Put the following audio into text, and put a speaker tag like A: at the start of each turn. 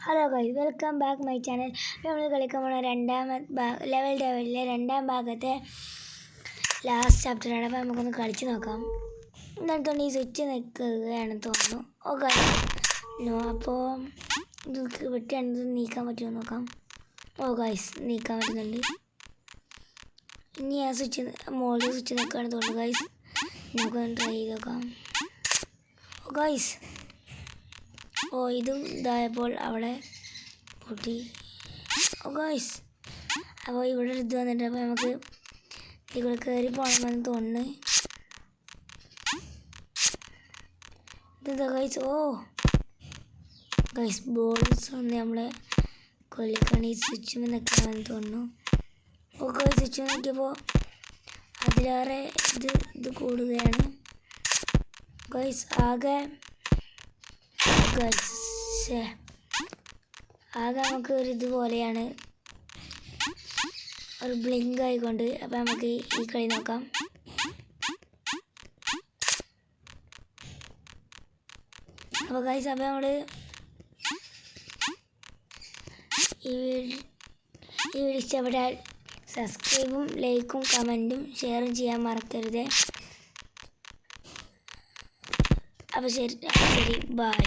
A: Hello guys, welcome back my channel. നമ്മൾ കളിക്കാൻ പോകുന്ന ലെവലിലെ രണ്ടാം ഭാഗത്തെ ലാസ്റ്റ് ചാപ്റ്ററാണ്. അപ്പോൾ നമുക്കൊന്ന് കളിച്ച് നോക്കാം. എന്നിട്ട് ഈ സ്വിച്ച് നിൽക്കുകയാണെന്ന് തോന്നുന്നു. ഓക്കെ, അപ്പോൾ ഇത് വെട്ടിയാണെന്ന് നീക്കാൻ പറ്റുമോ നോക്കാം. ഓ ഗൈസ്, നീക്കാൻ പറ്റുന്നുണ്ട്. ഇനി ആ സ്വിച്ച് മോളിൽ സ്വിച്ച് നിൽക്കുകയാണെന്ന് തോന്നുന്നു. ഗൈസ്, നമുക്കൊന്ന് ട്രൈ ചെയ്ത് നോക്കാം. ഓ ഗൈസ്, ഓ ഇതും ഇതായപ്പോൾ അവിടെ പൊട്ടി. ഓ ഗൈസ്, അപ്പോൾ ഇവിടെ ഇത് വന്നിട്ട് അപ്പോൾ നമുക്ക് ഇവിടെ കയറി പോകണമെന്ന് തോന്നുന്നു. ഇതെന്താ ഗൈസ്? ഓ ഗൈസ്, ബോൾസ് ഒന്ന് നമ്മളെ കൊല്ലിക്കണി സ്വിച്ച് നിൽക്കണമെന്ന് തോന്നുന്നു. ഓ ഗൈസ്, സ്വിച്ച് നോക്കിയപ്പോൾ അതിലേറെ ഇത് കൂടുകയാണ്. ഗൈസ് ആകെ നമുക്ക് ഒരു ഇതുപോലെയാണ്, ഒരു ബ്ലിങ്ക് ആയിക്കൊണ്ട്. അപ്പം നമുക്ക് ഈ കളി നോക്കാം. അപ്പോൾ ഗൈസ്, അപ്പോൾ നമ്മൾ ഈ വീഡിയോ ഇഷ്ടപ്പെട്ടാൽ സബ്സ്ക്രൈബും ലൈക്കും കമൻറ്റും ഷെയറും ചെയ്യാൻ മറക്കരുത്. അപ്പോൾ ശരി, ബൈ.